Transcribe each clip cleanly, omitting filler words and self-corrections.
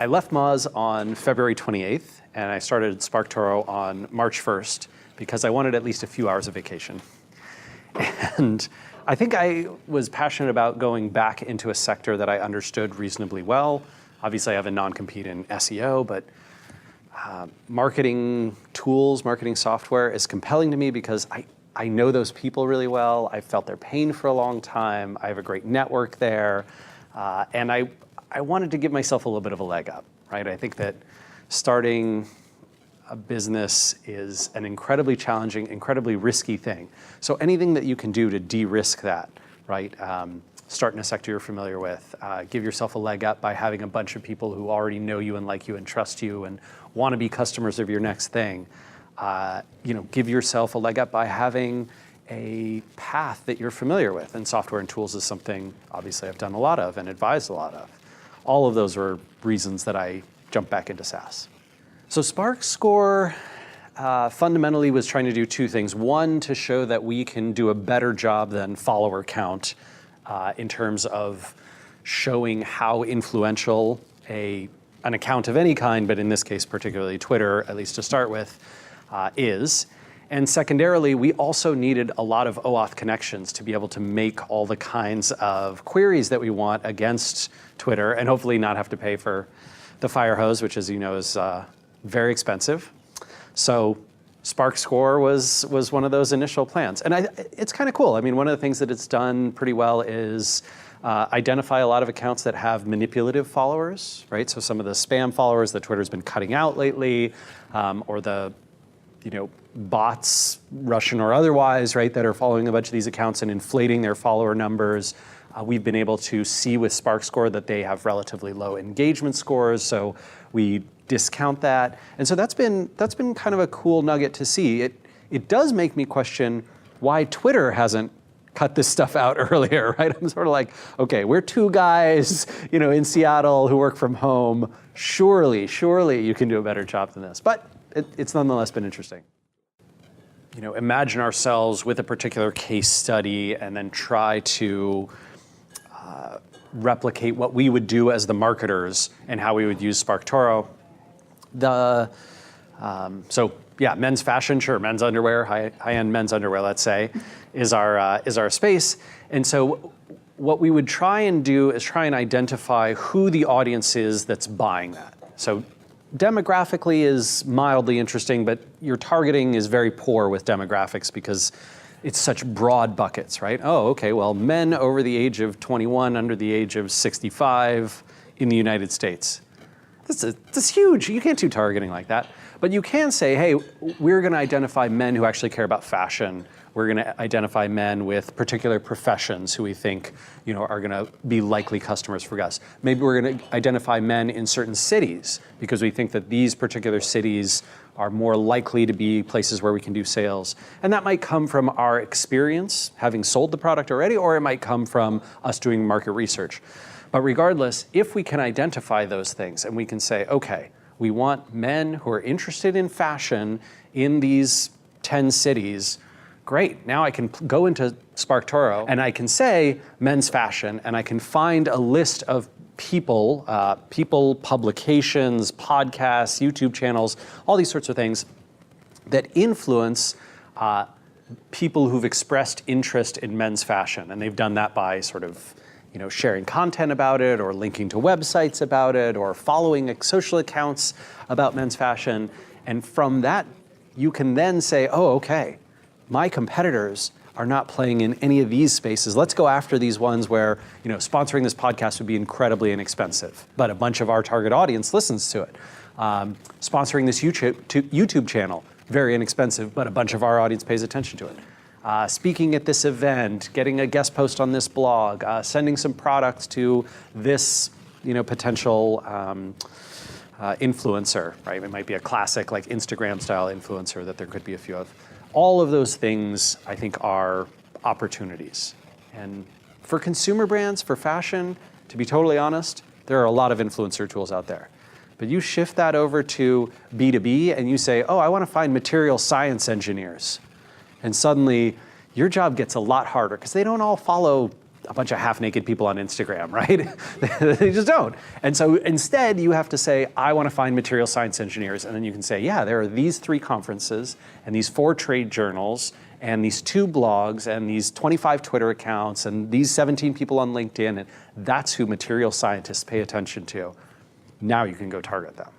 I left Moz on February 28th, and I started Sparktaro on March 1st because I wanted at least a few hours of vacation. And I think I was passionate about going back into a sector that I understood reasonably well. Obviously, I have a non-compete in SEO, but marketing tools, marketing software is compelling to me because I know those people really well. I've felt their pain for a long time. I have a great network there. And I wanted to give myself a little bit of a leg up, right? I think that starting a business is an incredibly challenging, incredibly risky thing. So anything that you can do to de-risk that, right? Start in a sector you're familiar with, give yourself a leg up by having a bunch of people who already know you and like you and trust you and want to be customers of your next thing. Give yourself a leg up by having a path that you're familiar with. And software and tools is something, obviously, I've done a lot of and advised a lot of. All of those are reasons that I jumped back into SaaS. So SparkScore fundamentally was trying to do two things. One, to show that we can do a better job than follower count in terms of showing how influential an account of any kind, but in this case, particularly Twitter, at least to start with, is. And secondarily, we also needed a lot of OAuth connections to be able to make all the kinds of queries that we want against Twitter and hopefully not have to pay for the fire hose, which, as you know, is very expensive. So SparkScore was one of those initial plans. And it's kind of cool. I mean, one of the things that it's done pretty well is identify a lot of accounts that have manipulative followers, right? So some of the spam followers that Twitter's been cutting out lately, or the bots, Russian or otherwise, right, that are following a bunch of these accounts and inflating their follower numbers. We've been able to see with SparkScore that they have relatively low engagement scores, so we discount that. And so that's been kind of a cool nugget to see. It does make me question why Twitter hasn't cut this stuff out earlier, right? I'm sort of like, okay, we're two guys, in Seattle who work from home. Surely you can do a better job than this. But it's nonetheless been interesting. Imagine ourselves with a particular case study and then try to replicate what we would do as the marketers and how we would use Sparktaro. Men's fashion, sure, men's underwear, high-end men's underwear, let's say, is our space. And so what we would try and do is try and identify who the audience is that's buying that. So demographically is mildly interesting, but your targeting is very poor with demographics because it's such broad buckets, right? Oh, okay, well, men over the age of 21, under the age of 65 in the United States. That's huge. You can't do targeting like that. But you can say, hey, we're going to identify men who actually care about fashion. We're going to identify men with particular professions who we think are going to be likely customers for us. Maybe we're going to identify men in certain cities because we think that these particular cities are more likely to be places where we can do sales. And that might come from our experience, having sold the product already, or it might come from us doing market research. But regardless, if we can identify those things and we can say, okay, we want men who are interested in fashion in these 10 cities, great. Now I can go into Sparktaro and I can say men's fashion and I can find a list of people, publications, podcasts, YouTube channels, all these sorts of things that influence people who've expressed interest in men's fashion. And they've done that by sort of sharing content about it or linking to websites about it or following social accounts about men's fashion. And from that, you can then say, oh, okay, my competitors are not playing in any of these spaces. Let's go after these ones where sponsoring this podcast would be incredibly inexpensive, but a bunch of our target audience listens to it. Sponsoring this YouTube channel, very inexpensive, but a bunch of our audience pays attention to it. Speaking at this event, getting a guest post on this blog, sending some products to this potential influencer, right? It might be a classic like Instagram style influencer that there could be a few of. All of those things, I think, are opportunities. And for consumer brands, for fashion, to be totally honest, there are a lot of influencer tools out there. But you shift that over to B2B and you say, oh, I want to find material science engineers. And suddenly, your job gets a lot harder because they don't all follow a bunch of half-naked people on Instagram, right? They just don't. And so instead, you have to say, I want to find material science engineers. And then you can say, yeah, there are these 3 conferences and these 4 trade journals and these 2 blogs and these 25 Twitter accounts and these 17 people on LinkedIn. And that's who material scientists pay attention to. Now you can go target them.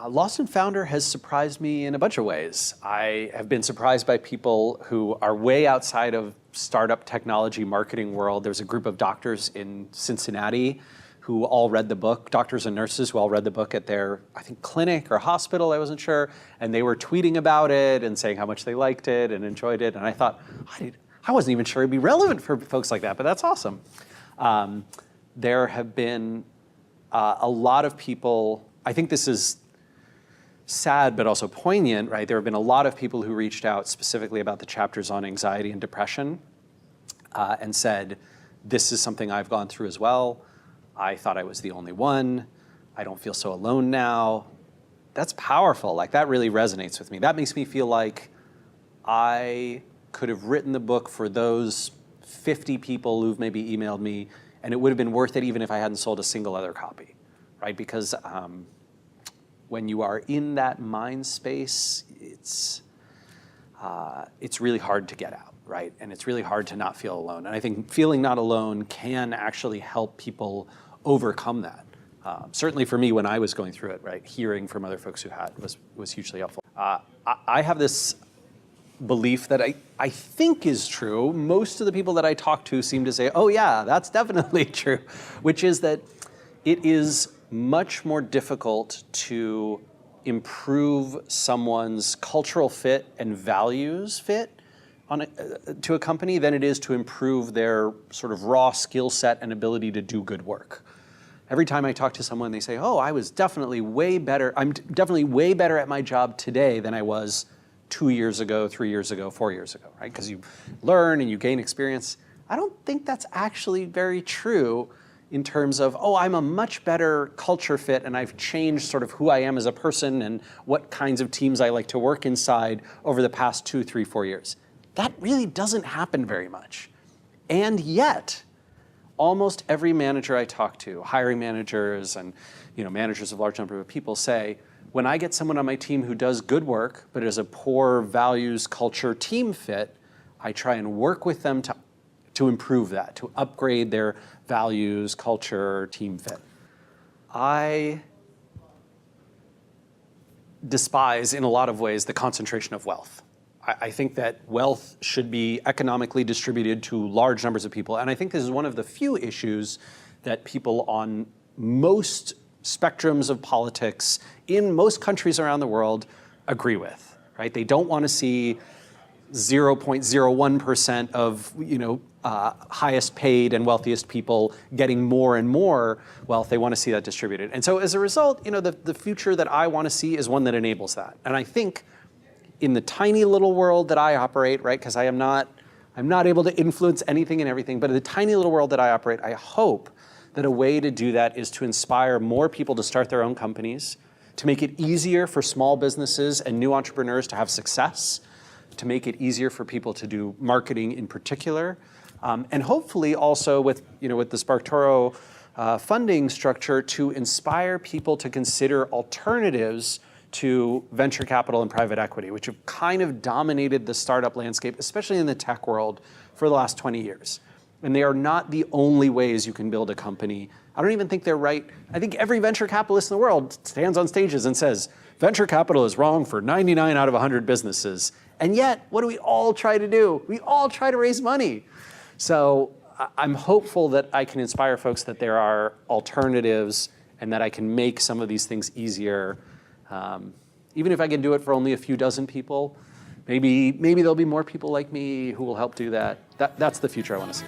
Lost and Founder has surprised me in a bunch of ways. I have been surprised by people who are way outside of startup technology marketing world. There's a group of doctors in Cincinnati who all read the book, doctors and nurses who all read the book at their, I think, clinic or hospital, I wasn't sure, and they were tweeting about it and saying how much they liked it and enjoyed it, and I thought, I wasn't even sure it'd be relevant for folks like that, but that's awesome. There have been a lot of people, I think this is sad but also poignant, right? There have been a lot of people who reached out specifically about the chapters on anxiety and depression and said, this is something I've gone through as well. I thought I was the only one. I don't feel so alone now. That's powerful. Like, that really resonates with me. That makes me feel like I could have written the book for those 50 people who've maybe emailed me, and it would have been worth it even if I hadn't sold a single other copy, right? Because when you are in that mind space, it's really hard to get out, right? And it's really hard to not feel alone. And I think feeling not alone can actually help people overcome that. Certainly for me, when I was going through it, right, hearing from other folks who had was hugely helpful. I have this belief that I think is true. Most of the people that I talk to seem to say, oh yeah, that's definitely true, which is that it is much more difficult to improve someone's cultural fit and values fit to a company than it is to improve their sort of raw skill set and ability to do good work. Every time I talk to someone, they say, oh, I'm definitely way better at my job today than I was 2 years ago, 3 years ago, 4 years ago, right? Because you learn and you gain experience. I don't think that's actually very true in terms of, oh, I'm a much better culture fit and I've changed sort of who I am as a person and what kinds of teams I like to work inside over the past 2, 3, 4 years. That really doesn't happen very much. And yet, almost every manager I talk to, hiring managers and managers of large number of people say, when I get someone on my team who does good work, but is a poor values, culture, team fit, I try and work with them to improve that, to upgrade their values, culture, team fit. I despise, in a lot of ways, the concentration of wealth. I think that wealth should be economically distributed to large numbers of people. And I think this is one of the few issues that people on most spectrums of politics in most countries around the world agree with, right? They don't want to see 0.01% of highest paid and wealthiest people getting more and more wealth. They want to see that distributed. And so as a result, the future that I want to see is one that enables that. And I think in the tiny little world that I operate, right, because I'm not able to influence anything and everything, but in the tiny little world that I operate, I hope that a way to do that is to inspire more people to start their own companies, to make it easier for small businesses and new entrepreneurs to have success, to make it easier for people to do marketing in particular, and hopefully also with the Sparktaro funding structure to inspire people to consider alternatives to venture capital and private equity, which have kind of dominated the startup landscape, especially in the tech world, for the last 20 years. And they are not the only ways you can build a company. I don't even think they're right. I think every venture capitalist in the world stands on stages and says, venture capital is wrong for 99 out of 100 businesses. And yet, what do we all try to do? We all try to raise money. So I'm hopeful that I can inspire folks that there are alternatives and that I can make some of these things easier. Even if I can do it for only a few dozen people, maybe there'll be more people like me who will help do that. That's the future I want to see.